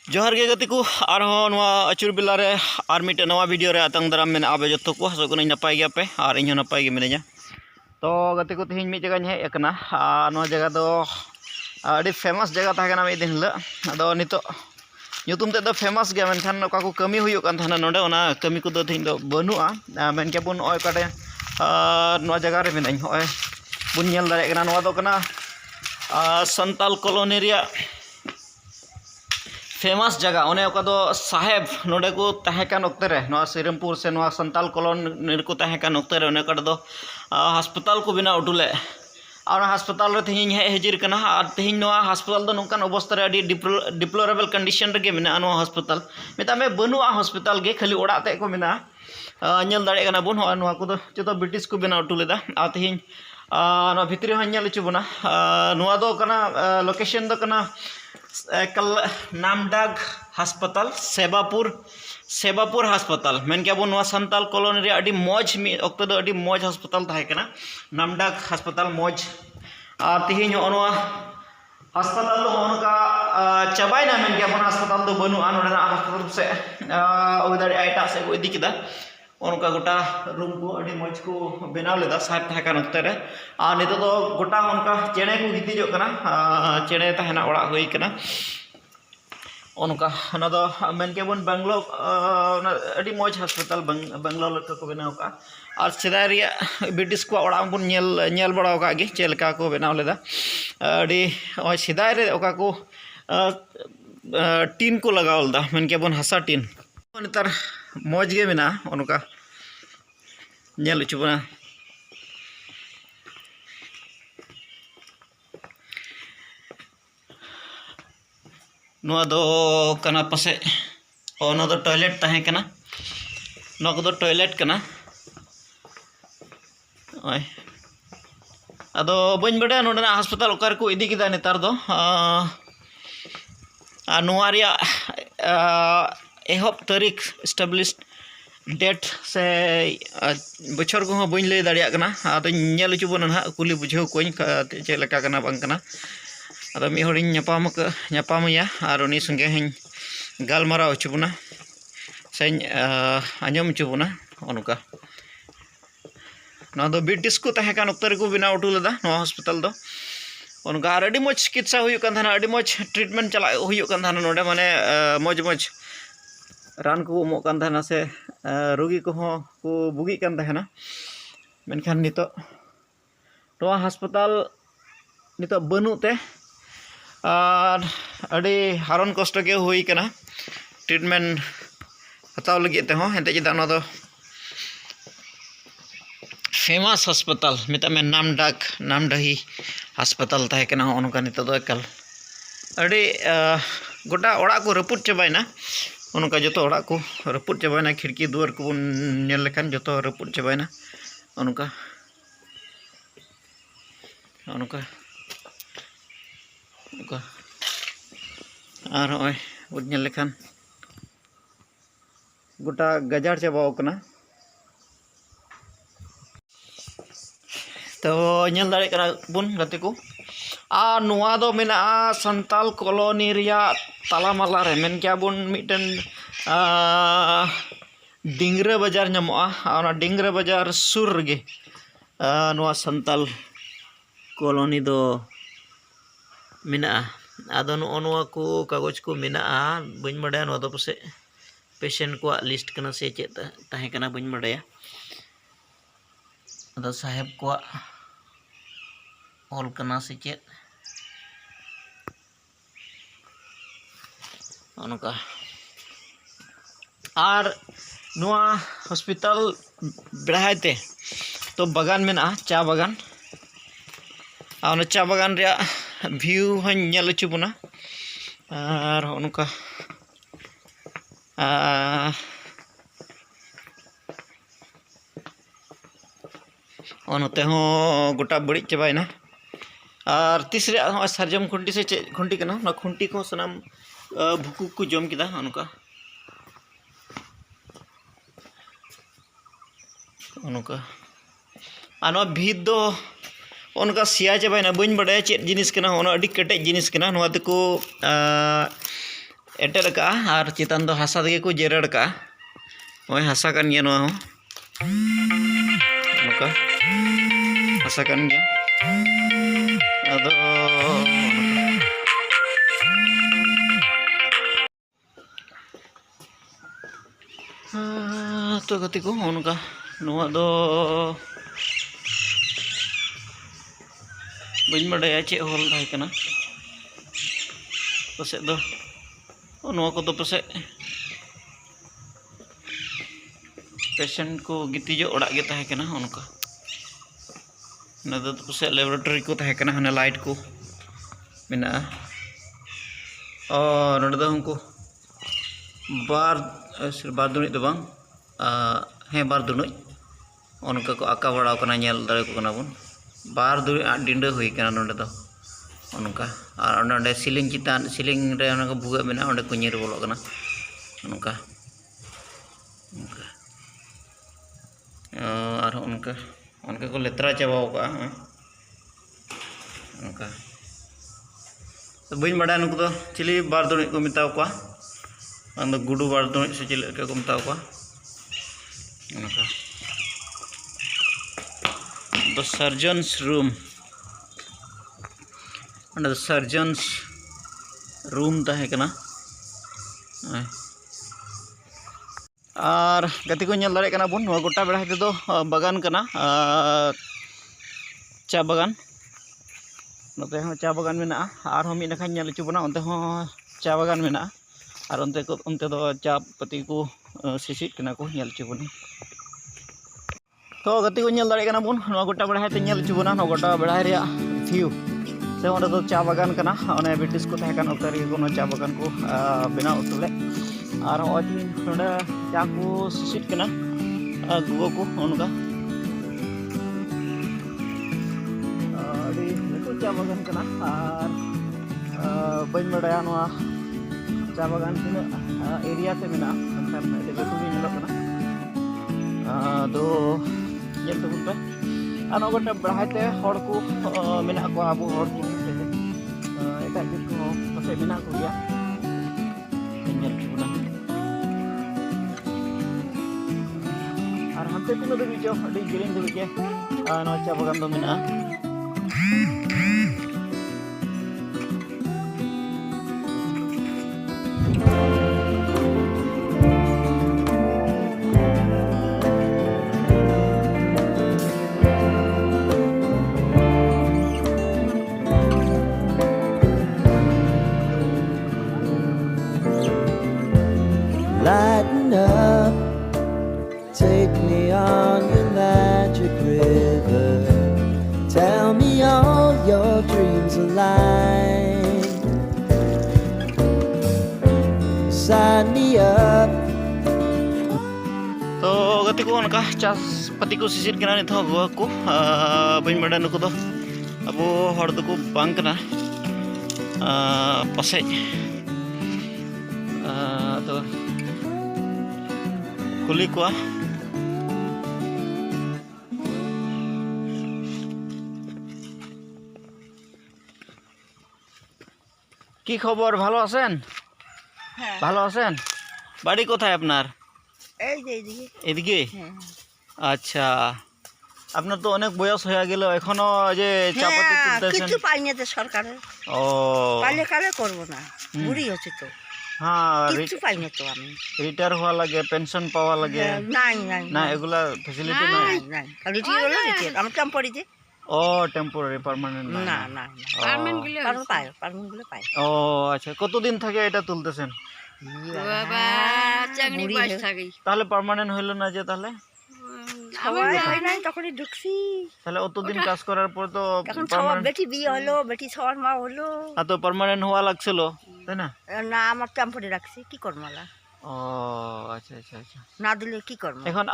जोहार गे गति को अचुर बेला रे और मिटे नवा वीडियो रे आतंग दाराम में आबे जो को हसो कने नपाय गया पे और इन नपाय गे मिनेजा तो गति को तेज मिट जगह हेज अकना जगह दो अड़ी फेमस जगह था मिद दिन हिला अदो नितो ᱧᱩᱛᱩᱢ ᱛᱮᱫ ᱫᱚ ᱯᱷᱮᱢᱟᱥ ᱜᱮᱭᱟ ᱢᱮᱱᱠᱷᱟन ᱚᱠᱟ ᱠᱚ ᱠᱟᱹᱢᱤ ᱦᱩᱭᱩᱜ ᱠᱟᱱ ᱛᱟᱦᱮᱱᱟ ᱱᱚᱰᱮ ᱚᱱᱟ ᱠᱟᱹᱢᱤ ᱠᱚᱫᱚ ᱛᱮᱦᱮᱧ ᱫᱚ ᱵᱟᱹᱱᱩᱜᱼᱟ ᱢᱮᱱ ᱠᱮᱵᱚᱱ ᱱᱚᱜᱼᱚᱭ ᱚᱠᱟᱴᱮ ᱱᱚᱣᱟ ᱡᱟᱭᱜᱟ ᱨᱮ ᱢᱮᱱᱟᱧ ᱱᱚᱜᱼᱚᱭ ᱵᱚᱱ ᱧᱮᱞ ᱫᱟᱲᱮᱭᱟᱜ ᱠᱟᱱᱟ ᱱᱚᱣᱟ ᱫᱚ ᱠᱟᱱᱟ ᱥᱟᱱᱛᱟᱞ ᱠᱚᱞᱚᱱᱤ ᱨᱮᱭᱟᱜ फेमस जगह ओने ओका दो साहेब नोडे को तहेकान ओक्ते रे नवा श्रीरामपुर से नवा संताल कॉलोनी को तहेकान ओक्ते रे ओने कट दो अस्पताल को बिना उठुले और अस्पताल रे तेहिं हे हजिर कना और तेहिं नवा अस्पताल दो नोकान अवस्था रे अडी डिप्लोरेबल कंडीशन रे मेना नवा अस्पताल मेता में बनुआ अस्पताल गे खाली ओड़ा ते को मेना नेल दाड़े कना बुन हो नवा को दो जतो ब्रिटिश को बिना उठुलेदा आ तेहिं नवा भितरी हो नेल छु बुना नवा दो कना लोकेशन दो कना नामडाग अस्पताल सेबापुर अस्पताल मेन क्या बोन संताल कॉलोनी रे अडी मौज अक्तो दो अडी मौज अस्पताल थाहे कना नामडाग अस्पताल मौज और तिहिं नवा अस्पताल दो उनका चबायना मेन क्या बोन अस्पताल दो बनुआ नोडे अस्पताल से ओदारे आइटा से को इदी किदा उनका गोटा रूम को अड़ी मौज को बनाव लेदा साहेब थाहे कन ओक्ते रे और नितो दो गोटा उनका चेणे को गितिजो कना चेणे तहना ओड़ा होई कना उनका ना दो मेन के बन बंगलो अड़ी मौज अस्पताल बंगलो लका को बनाव का और सेदाय रिया ब्रिटिश को ओड़ा बन नेल बड़ाव का गे चेलका को बनाव लेदा अड़ी ओय सेदाय रे ओका को टीन को लगाव लेदा मेन के बन हसा टीन नेतार मौज गे मेना उनका नेल छु बना नोआ दो कना पसे ओनो दो टॉयलेट ताहे कना नो को दो टॉयलेट कना ओय अदो बन बडा नोडना अस्पताल ओकार को इदी किदा नेतार दो नोआ रिया एहब तारीख स्टेब्लिश डेट से बछर को बन लय दाड़िया कना आदो नेल छु बना ना कुली बुझाव कोई चे लका कना बांग कना अदो मी हरिन ᱧᱟᱯᱟᱢया और उनी संगे हन गालमाराव छु बना सेन आंजम छु बना उनका ना दो ब्रिटिश को तहे कान उक्तर को बिना उठू लेदा नो हॉस्पिटल दो उनका अड़ी मौज चिकित्सा हुई कान थाना अड़ी मौज ट्रीटमेंट चला हुई कान थाना नोडे माने मौज रान को एमो कान थाना से रोगी को को बुगी कान थाना मेनखान नितो नोआ अस्पताल नितो बनुते और अड़ी हारन कष्ट के हुई कना ट्रीटमेंट हताव लगे ते हो हेते चेदा दो फेमस अस्पताल मिता में नामडाही अस्पताल ताहे कना उनका नितो दो एकल अड़ी गोटा ओड़ा को रपुट चबायना उनका जो ओड़ा को रपुट चबायना खिड़की दुआर को नेल लेखान जो रपुट चबायना उनका उनका और ओय बुझल लेखान गोटा गजार चाबाव कना तो नेल दाड़े कना बुन गते को आ नोआ दो मेना संताल कॉलोनी रिया तालामाला रे मेन क्या बुन मिटन डिंगरा बाजार नामोआ और डिंगरा बाजार सुर गे नोआ संताल कॉलोनी दो मेना आदो नोआ को कागज को मेना बन बड़ा नोआ दो पसे पेशेंट को लिस्ट कना से चे ताहे कना बन बड़ा आदो साहेब को ऑल कना से चे उनका और नोआ हॉस्पिटल बेढ़ाते तो बागान में चा बागान और चा बागान रे व्यू हन नेल छु बना और उनका नोते हो गोटा बड़ी चबायना और तीसरे सरजम खुंटी से चे खुंटी कना ना खुंटी को सनाम भुकु को जम किदा उनका आनो भीत दो उनका सिया चबायना बन बड़ा चेत जिनिस कना ओना अडी कटेज जिनिस कना नोआ तको एटेर का और चितान दो हासा दे को जेरड़ का ओय हासा कान गिया नोआ हो नोका हासा कान गिया अदो तो गति को उनका नोआ दो बन बड़ाया चे हॉल ताहे कना पसे दो नोआ को तो पसे पेशेंट को गितिजो ओड़ा गे ताहे कना उनका ना दो पसे लैबोरेटरी को ताहे कना हने लाइट को मेना और नोडे दो हमको बार दुनित दो बांग हे बार दुनुई उनका को आका बड़ा कना नेल दारे को कना बुन बार दुई डिंडा हुई कना नोडे दो उनका और नोडे सीलिंग चितान सीलिंग रे उनका भुगा मेना उनde को ñir बोलो कना उनका उनका और उनका उनका को लेतरा चाबाव का उनका तो बइन बड़ा नुक दो चिली बार दुनित को मिताव को अंदर गुडू बार दुनित से चिली को मिताव को उनका the surgeon's room under the surgeon's room ताहे कना और गति को ñel दारे कना बुन नोआ गोटा बेड़ा हेते दो बागान कना चा बागान नोते हो चा बागान मेना और हम मिना खान ñel चुबना ओनते हो चा बागान मेना और ओनते दो चा पति को सिसिट कना को ñel चुबनी तो गति को ñel दारे कना बुन नोआ गोटा बेड़ा हेते ñel चुबना नो गोटा बेड़ा रे व्यू से ओंडे दो चा बागान कना ओने ब्रिटिश को ताहे कान ओक्तारी को चा बागान को बिना उतले और ओजी नोडे चा को सिसिट कना गुगो को उनका अडी निको चा बागान कना और बइन बड़ाया नोआ चा बागान तिना एरिया ते मेना अंतर में देखो तुम ñelo कना दो ñel तो पे और गोटे बढ़ाते हड़ को मेना को अब हड़ को एटा को पसे मेना को गया ñel चुना और हमते तीन दो बिचो अडी गिरिंग दो के नो चा बागान दो मेना Lighten up, take me on your magic river. Tell me all your dreams align. Sign me up. तो गति को उनका चास पति को सिसिर कना नित हो गुआ को बइन बड़ा नुको दो अब हड़ दो को बांग कना पसे तो कुली को কি খবর ভালো আছেন হ্যাঁ ভালো আছেন বাড়ি কোথায় আপনার এই যে এইদিকে এদিকে হ্যাঁ আচ্ছা আপনার তো অনেক বয়স হয়ে গেল এখনো যে চাপাতি তুলতেছেন কিছু পাইনি তো সরকারের ও পাইলে কালে করবো না বুড়ি হচ্ছে তো হ্যাঁ কিছু পাইনি তো আমি রিটায়ার হওয়া লাগে পেনশন পাওয়া লাগে নাই নাই না এগুলা ফ্যাসিলিটি নাই নাই নাই রিটিয়ার হলো রিটিয়ার আমি টেম্পোরারি ও টেম্পোরারি পার্মানেন্ট না না না পার্মানেন্ট গুলো পায় ও আচ্ছা কতদিন থেকে এটা তুলতেছেন বাবা চাকরি বয়স থাকে তাহলে পার্মানেন্ট হইল না যে তাহলে সবাই হয় নাই তখনই ঢুকছি তাহলে অতদিন কাজ করার পর তো এখন সবার বেটি বিয়ে হলো বেটি সবার মা হলো তো পার্মানেন্ট হওয়া লাগছিল তাই না না আমার টেম্পোরারি রাখছি কি করবো মালা ও আচ্ছা আচ্ছা আচ্ছা না দিলে কি করবো এখন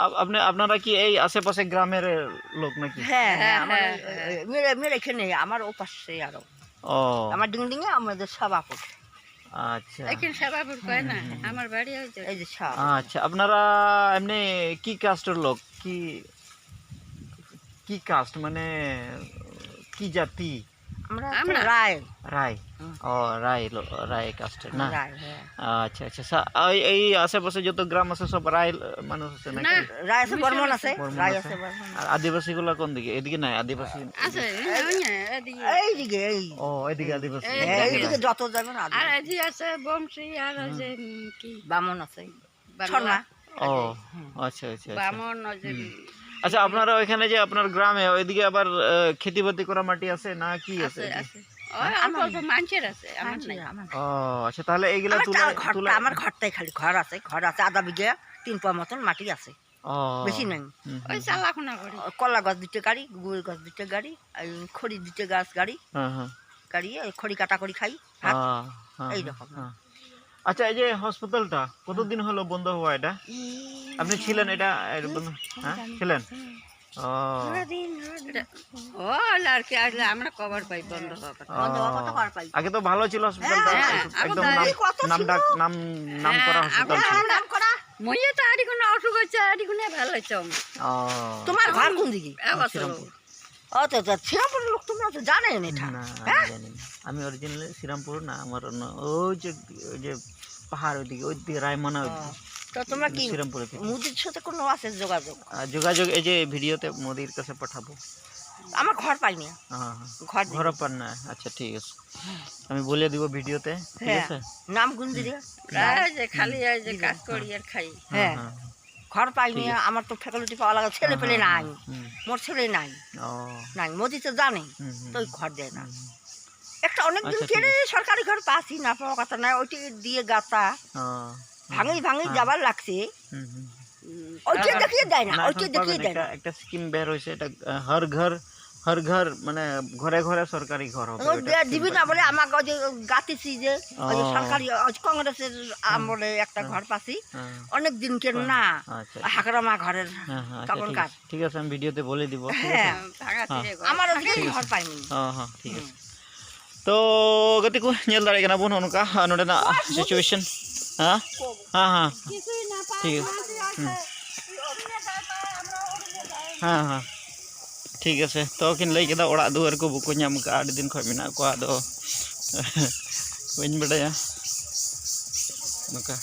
আপনারা কি এই আশেপাশে গ্রামের লোক নাকি হ্যাঁ হ্যাঁ আমার মেরে এখানে আমার ও পাশে আরো ও আমার ডিংডিঙে আমাদের সভাপত আচ্ছা এখানে সভাপত কয় না আমার বাড়ি এই যে আচ্ছা আপনারা এমনি কি কাস্টের লোক কি কি কাস্ট মানে কি জাতি আমরা রায় রায় ও রায় কাস্টের না রায় হ্যাঁ আচ্ছা আচ্ছা এই আশেপাশে যত গ্রাম আছে সব রায় মানুষ আছে নাকি রায় আছে বর্মন আছে বর্মন রায় আছে। আছে বর্মন আর আদিবাসী গুলা কোন দিকে এদিকে নাই আদিবাসী এইদিকে এই ও এদিকে আদিবাসী এইদিকে যত যাবেন আর এদি আছে বংশী আর ওই যে কি বামন আছে ছড়না ও আচ্ছা আচ্ছা আচ্ছা। বামন ওই যে আচ্ছা আপনারা ওইখানে যে আপনার গ্রামে ওইদিকে আবার খেতিবাতি করা মাটি আছে না কি আছে আছে আছে ওই অল্প অল্প মানুষের আছে আমার নাই ও আচ্ছা তাহলে এইগুলা তুলে আমার ঘরটাই খালি ঘর আছে আধা বিঘা 3 পা মতন মাটি আছে ও বেশি নাই ওই চালাখুনা করি কলা গাছ দিতে গাড়ি গুড় গাছ দিতে গাড়ি আর খড়ি দিতে গাছ গাড়ি হ্যাঁ হ্যাঁ গাড়ি ওই খড়ি কাটা করি খাই ভাত হ্যাঁ, এই রকম হ্যাঁ। আচ্ছা এই যে হসপিটালটা কতদিন হলো বন্ধ হওয়া এটা আপনি ছিলেন এটা বন্ধ হ্যাঁ ছিলেন ও ও লড়কি আসলে আমরা কভার পাই বন্ধ হওয়ার কথা। বন্ধ হওয়ার কথা ঘর পাই আগে তো ভালো ছিল হসপিটালটা হ্যাঁ, একদম আগে তো নাম করা হসপিটাল ছিল নাম করা মইয়ে তো আড়ি কোনো অসুখ হচ্ছে আড়ি কোনো ভালো হচ্ছে ও তোমার ঘর কোন দিকে এবছর ও তো শ্রীরামপুরের লোক তোমরা তো জানেন এটা না আমি জানি না আমি অরিজিনালি শ্রীরামপুর না আমার অন্য ওই যে পাহাড় ওইদিকে রায়মনা তো তোমরা কি শ্রীরামপুরে থেকে মুদির সাথে কোনো আছে যোগাযোগ যোগাযোগ এই যে ভিডিওতে মোদির কাছে পাঠাবো আমার ঘর পাইনি হ্যাঁ ঘর ঘর পান না আচ্ছা ঠিক আছে আমি বলে দিব ভিডিওতে ঠিক হ্যাঁ আছে নাম গুন দিলে এই যে খালি এই যে কাজ করি আর খাই হ্যাঁ ঘর পাইনি আমার তো ফ্যাকাল্টি পাওয়া লাগে ছেলে পেলে নাই হুম। মোর ছেলে নাই ও নাই মোদি তো জানে হুম, হুম, তো ওই ঘর দেয় না একটা অনেক দিন আচ্ছা, কেড়ে সরকারি ঘর পাচ্ছি না পাওয়া কথা না ওইটি দিয়ে গাছা ও, ভাঙি যাবার লাগছে হুম, হুম। ওইটা দেখিয়ে দেয় না না, ওইটা এখন দেখিয়ে পাবেন, দেয় না একটা স্কিম বের হয়েছে এটা হর ঘর মানে ঘরে ঘরে সরকারি ঘর হবে ওই ওইটা দিবি না বলে আমাকে ওই যে গাতিছি যে ওই যে ও। সরকারি ওই কংগ্রেসের আমলে একটা ঘর পাচ্ছি হ্যাঁ, অনেক দিন কেন না আচ্ছা হাকরামা ঘরের হ্যাঁ হ্যাঁ আচ্ছা, তখন ঠিক কাজ আছে। ঠিক আছে আমি ভিডিওতে বলে দিব ঠিক আছে হ্যাঁ ভাঙা থেকে আমার ওদিকে ঘর পাইনি हाँ ठीक है तो गति को nyel dari kana bun hono ka node na situation हाँ हाँ हाँ ठीक है हाँ हाँ ठीक है से तो किन lay kita orak duar ko buku nyam ka adi din khoi mina ko ado bain bada ya nuka